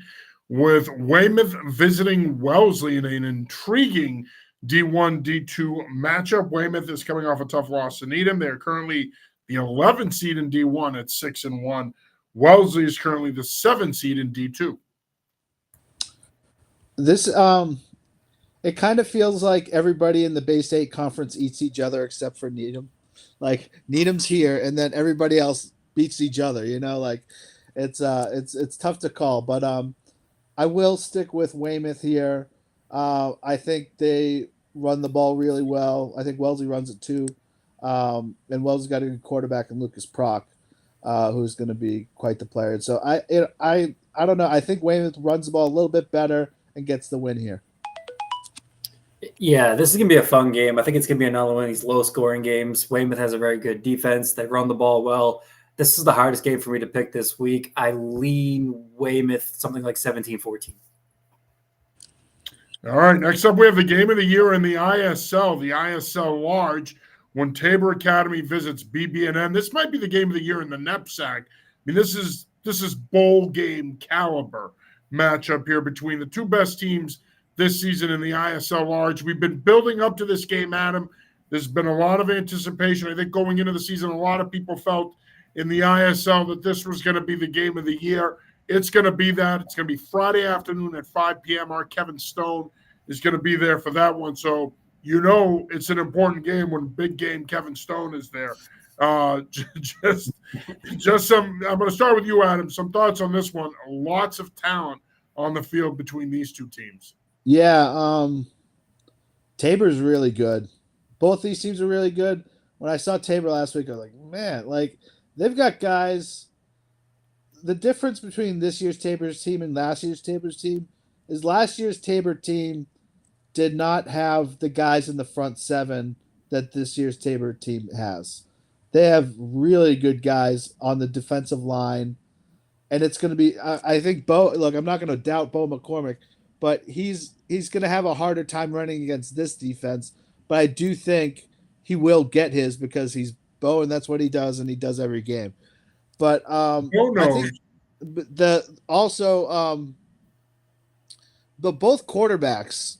[SPEAKER 1] with Weymouth visiting Wellesley in an intriguing D1, D2 matchup. Weymouth is coming off a tough loss to Needham. They're currently the 11th seed in D1 at 6-1. Wellesley is currently the 7th seed in D2.
[SPEAKER 2] This it kind of feels like everybody in the Bay State Conference eats each other except for Needham. Like Needham's here, and then everybody else beats each other. Like it's tough to call, but I will stick with Weymouth here. I think they run the ball really well. I think Wellesley runs it too. And Wellesley's got a good quarterback in Lucas Prock. who's going to be quite the player. So I don't know. I think Weymouth runs the ball a little bit better and gets the win here.
[SPEAKER 3] Yeah, this is going to be a fun game. I think it's going to be another one of these low-scoring games. Weymouth has a very good defense. They run the ball well. This is the hardest game for me to pick this week. I lean Weymouth something like 17-14.
[SPEAKER 1] All right, next up we have the game of the year in the ISL Large, when Tabor Academy visits BB&N. This might be the game of the year in the NEPSAC. I mean, this is bowl game caliber matchup here between the two best teams this season in the ISL Large. We've been building up to this game, Adam. There's been a lot of anticipation. I think going into the season, a lot of people felt in the ISL that this was going to be the game of the year. It's going to be that. It's going to be Friday afternoon at 5 p.m. Our Kevin Stone is going to be there for that one. So, it's an important game when big game Kevin Stone is there. Just some, I'm going to start with you, Adam. Some thoughts on this one. Lots of talent on the field between these two teams.
[SPEAKER 2] Yeah, Tabor's really good. Both these teams are really good. When I saw Tabor last week, I was like, man, like they've got guys. The difference between this year's Tabor's team and last year's Tabor's team is last year's Tabor team did not have the guys in the front seven that this year's Tabor team has. They have really good guys on the defensive line, and it's going to be. I think Bo. Look, I'm not going to doubt Bo McCormick, but he's going to have a harder time running against this defense. But I do think he will get his because he's Bo, and that's what he does, and he does every game. But I think the both quarterbacks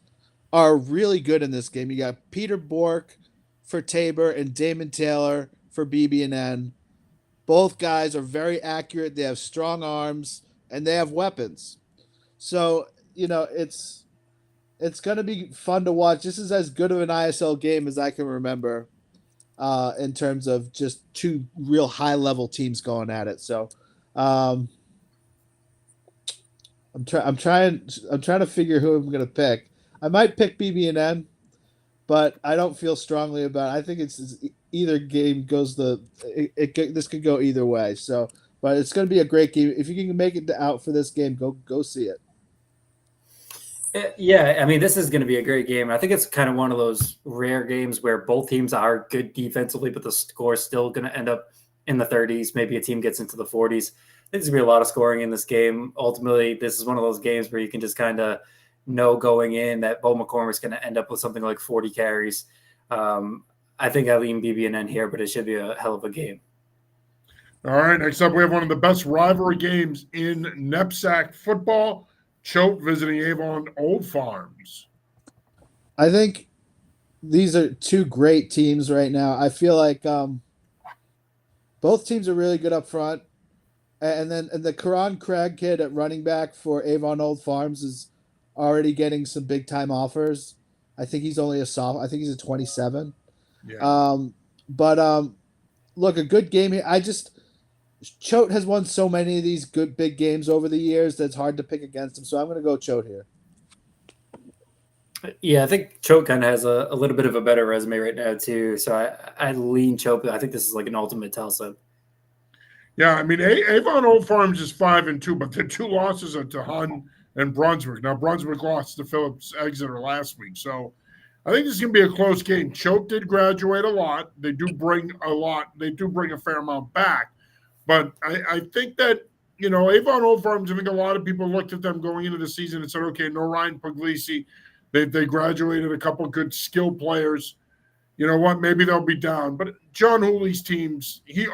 [SPEAKER 2] are really good in this game. You got Peter Bork for Tabor and Damon Taylor for BB&N. Both guys are very accurate. They have strong arms and they have weapons. So, it's going to be fun to watch. This is as good of an ISL game as I can remember in terms of just two real high-level teams going at it. So I'm trying to figure who I'm going to pick. I might pick BB&N, but I don't feel strongly about it. I think it's either game goes this could go either way. So, but it's going to be a great game. If you can make it out for this game, go see it.
[SPEAKER 3] Yeah, I mean, this is going to be a great game. I think it's kind of one of those rare games where both teams are good defensively, but the score is still going to end up in the 30s. Maybe a team gets into the 40s. I think there's going to be a lot of scoring in this game. Ultimately, this is one of those games where you can just kind of know going in that Bo McCormick's going to end up with something like 40 carries. I think I lean BB&N here, but it should be a hell of a game.
[SPEAKER 1] All right, next up we have one of the best rivalry games in NEPSAC football. Choate visiting Avon Old Farms.
[SPEAKER 2] I think these are two great teams right now. I feel like both teams are really good up front. And the Karan Craig kid at running back for Avon Old Farms is already getting some big time offers. I think he's only a sophomore. I think he's a 27. Yeah. Look, a good game here. Choate has won so many of these good big games over the years that it's hard to pick against him. So I'm going to go Choate here.
[SPEAKER 3] Yeah, I think Choate kind of has a little bit of a better resume right now too. So I lean Choate, but I think this is like an ultimate toss-up.
[SPEAKER 1] Yeah, I mean, Avon Old Farms is 5-2, but their two losses are to Hun and Brunswick. Now, Brunswick lost to Phillips Exeter last week. So I think this is going to be a close game. Choate did graduate a lot. They do bring a lot. They do bring a fair amount back. But I think that, Avon Old Farms, I think a lot of people looked at them going into the season and said, okay, no Ryan Puglisi. They graduated a couple of good skill players. You know what? Maybe they'll be down. But John Hooley's teams, he's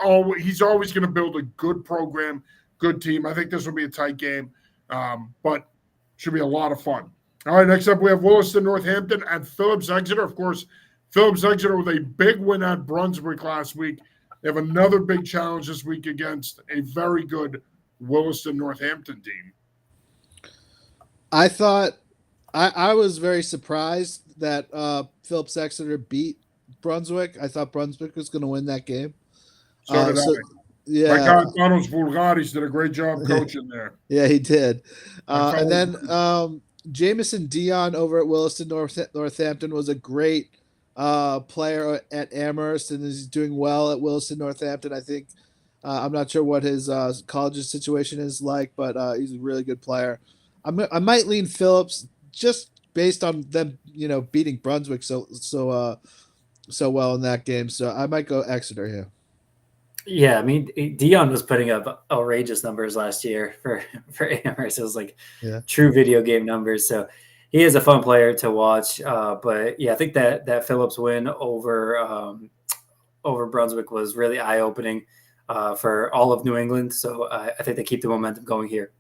[SPEAKER 1] always going to build a good program, good team. I think this will be a tight game, but should be a lot of fun. All right, next up we have Williston Northampton at Phillips Exeter. Of course, Phillips Exeter with a big win at Brunswick last week. They have another big challenge this week against a very good Williston Northampton team.
[SPEAKER 2] I thought I was very surprised that Phillips Exeter beat Brunswick. I thought Brunswick was going to win that game.
[SPEAKER 1] So did I.
[SPEAKER 2] Yeah.
[SPEAKER 1] My God, Thanos Vulgaris did a great job coaching there.
[SPEAKER 2] Yeah, he did. And then Jamison Dion over at Williston Northampton was a great player at Amherst, and is doing well at Williston Northampton. I think I'm not sure what his college situation is like, but he's a really good player. I might lean Phillips just based on them, beating Brunswick so well in that game. So I might go Exeter here.
[SPEAKER 3] Yeah, I mean, Dion was putting up outrageous numbers last year for Amherst. It was like true video game numbers. So he is a fun player to watch. But yeah, I think that Phillips win over Brunswick was really eye opening for all of New England. So I think they keep the momentum going here.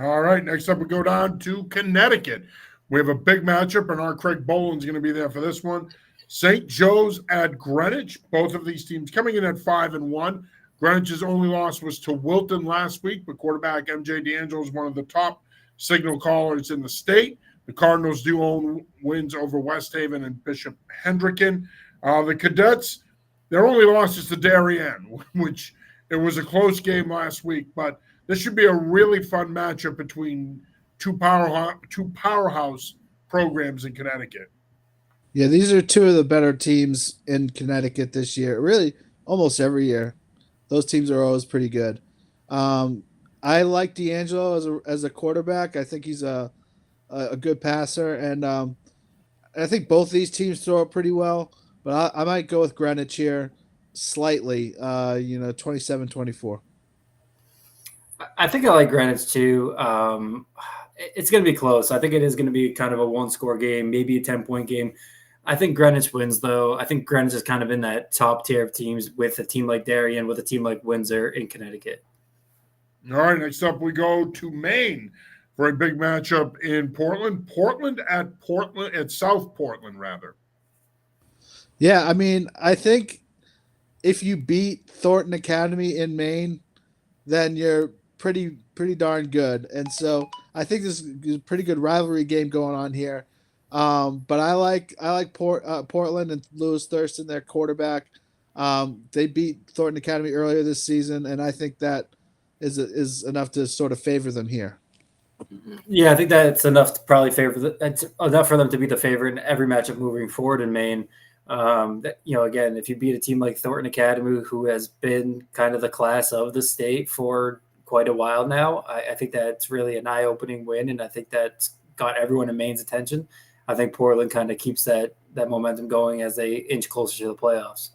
[SPEAKER 1] All right, next up we go down to Connecticut. We have a big matchup, and our Craig Boland's going to be there for this one. St. Joe's at Greenwich. Both of these teams coming in at 5-1. Greenwich's only loss was to Wilton last week, but quarterback MJ D'Angelo is one of the top signal callers in the state. The Cardinals do own wins over West Haven and Bishop Hendricken. The Cadets, their only loss is to Darien, which it was a close game last week, but this should be a really fun matchup between two powerhouse programs in Connecticut.
[SPEAKER 2] Yeah, these are two of the better teams in Connecticut this year. Really, almost every year, those teams are always pretty good. I like D'Angelo as a quarterback. I think he's a good passer, and I think both these teams throw it pretty well. But I might go with Greenwich here slightly. 27-24.
[SPEAKER 3] I think I like Greenwich too. It's going to be close. I think it is going to be kind of a one-score game, maybe a 10-point game. I think Greenwich wins, though. I think Greenwich is kind of in that top tier of teams with a team like Darien, with a team like Windsor in Connecticut.
[SPEAKER 1] All right, next up we go to Maine for a big matchup in Portland. Portland at South Portland, rather.
[SPEAKER 2] Yeah, I mean, I think if you beat Thornton Academy in Maine, then you're pretty darn good. And so I think this is a pretty good rivalry game going on here. But I like Portland and Lewis Thurston, their quarterback. They beat Thornton Academy earlier this season, and I think that is enough to sort of favor them here.
[SPEAKER 3] Yeah, I think that's enough to probably that's enough for them to be the favorite in every matchup moving forward in Maine. Again, if you beat a team like Thornton Academy, who has been kind of the class of the state for quite a while now, I think that's really an eye-opening win, and I think that's got everyone in Maine's attention. I think Portland kind of keeps that momentum going as they inch closer to the playoffs.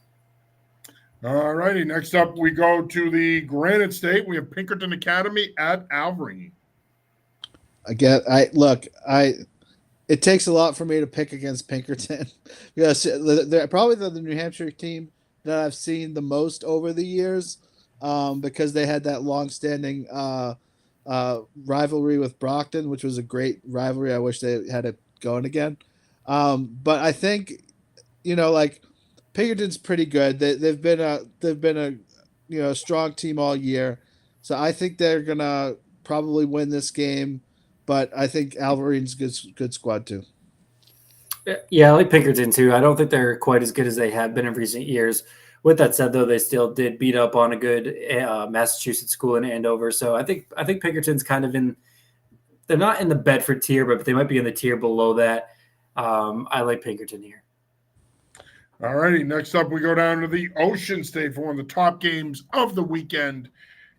[SPEAKER 1] All righty. Next up, we go to the Granite State. We have Pinkerton Academy at Alvarenga.
[SPEAKER 2] It takes a lot for me to pick against Pinkerton because they're probably the New Hampshire team that I've seen the most over the years because they had that long-standing rivalry with Brockton, which was a great rivalry. I wish they had it going again. But I think, Pinkerton's pretty good. They've been a strong team all year. So I think they're going to probably win this game. But I think Alvarenga's good squad too.
[SPEAKER 3] Yeah, I like Pinkerton too. I don't think they're quite as good as they have been in recent years. With that said, though, they still did beat up on a good Massachusetts school in Andover. So I think Pinkerton's kind of they're not in the Bedford tier, but they might be in the tier below that. I like Pinkerton here.
[SPEAKER 1] All righty. Next up, we go down to the Ocean State for one of the top games of the weekend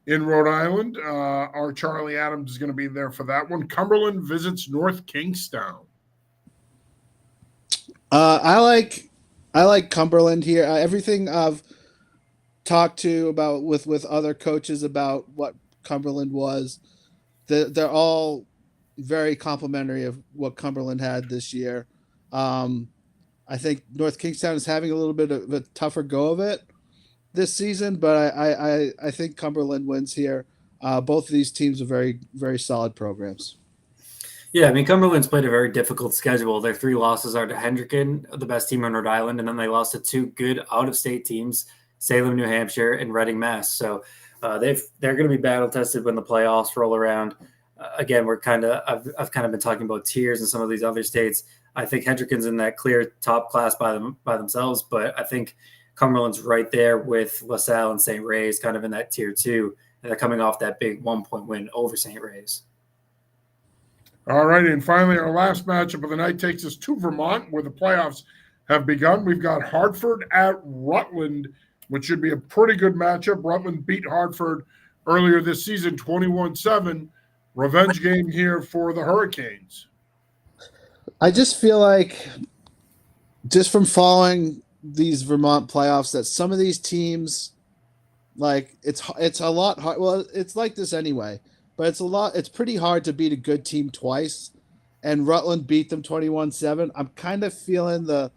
[SPEAKER 1] in Rhode Island. Our Charlie Adams is going to be there for that one. Cumberland visits North Kingstown.
[SPEAKER 2] I like Cumberland here. Everything I've talked to about with other coaches about what Cumberland was, they're all very complimentary of what Cumberland had this year. I think North Kingstown is having a little bit of a tougher go of it this season, but I think Cumberland wins here. Both of these teams are very, very solid programs.
[SPEAKER 3] Yeah, I mean, Cumberland's played a very difficult schedule. Their 3 losses are to Hendricken, the best team in Rhode Island, and then they lost to 2 good out-of-state teams, Salem, New Hampshire, and Reading, Mass. So they're going to be battle-tested when the playoffs roll around. Again, I've kind of been talking about tiers in some of these other states. I think Hendricken's in that clear top class by themselves, but I think Cumberland's right there with LaSalle and St. Ray's, kind of in that tier 2, and they're coming off that big 1-point win over St. Ray's.
[SPEAKER 1] All right, and finally, our last matchup of the night takes us to Vermont, where the playoffs have begun. We've got Hartford at Rutland which should be a pretty good matchup. Rutland beat Hartford earlier this season, 21-7. Revenge game here for the Hurricanes.
[SPEAKER 2] I just feel like, just from following these Vermont playoffs, that some of these teams, like it's a lot hard. Well, it's like this anyway, but it's pretty hard to beat a good team twice. And Rutland beat them 21-7. I'm kind of feeling the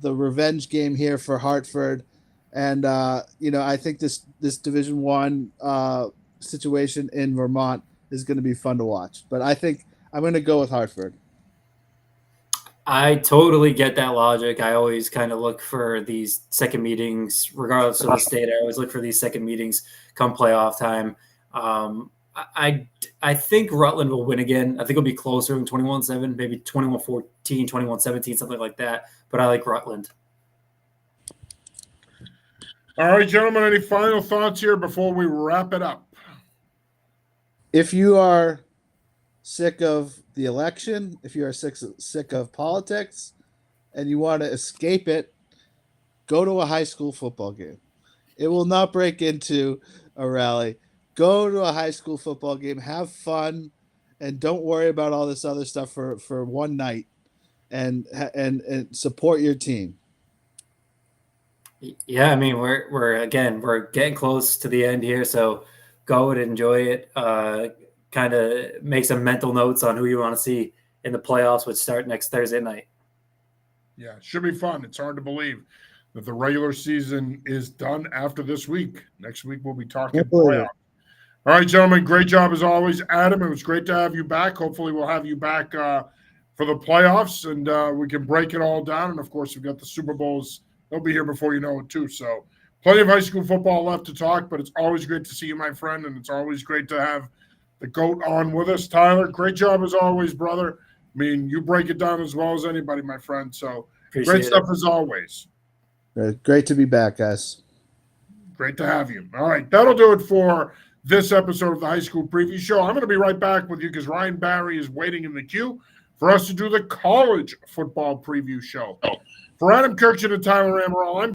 [SPEAKER 2] revenge game here for Hartford. And I think this Division I situation in Vermont is going to be fun to watch. But I think I'm going to go with Hartford.
[SPEAKER 3] I totally get that logic. I always kind of look for these second meetings, regardless of the state. I always look for these second meetings come playoff time. I think Rutland will win again. I think it'll be closer than 21-7, maybe 21-14, 21-17, something like that. But I like Rutland.
[SPEAKER 1] All right, gentlemen, any final thoughts here before we wrap it up?
[SPEAKER 2] If you are sick of the election, if you are sick of politics, and you want to escape it, go to a high school football game. It will not break into a rally. Go to a high school football game, have fun, and don't worry about all this other stuff for one night, and support your team.
[SPEAKER 3] Yeah, I mean we're getting close to the end here, so go and enjoy it. Kind of make some mental notes on who you want to see in the playoffs, which start next Thursday night.
[SPEAKER 1] Yeah, it should be fun. It's hard to believe that the regular season is done after this week. Next week we'll be talking playoffs. All right, gentlemen, great job as always. Adam, it was great to have you back. Hopefully we'll have you back for the playoffs, and we can break it all down. And, of course, we've got the Super Bowls. They'll be here before you know it, too. So plenty of high school football left to talk, but it's always great to see you, my friend, and it's always great to have the GOAT on with us. Tyler, great job as always, brother. I mean, you break it down as well as anybody, my friend. So great stuff as always.
[SPEAKER 2] Great to be back, guys.
[SPEAKER 1] Great to have you. All right, that'll do it for this episode of the High School Preview Show. I'm going to be right back with you because Ryan Barry is waiting in the queue for us to do the College Football Preview Show. For Adam Kirkson and Tyler Amaral, I'm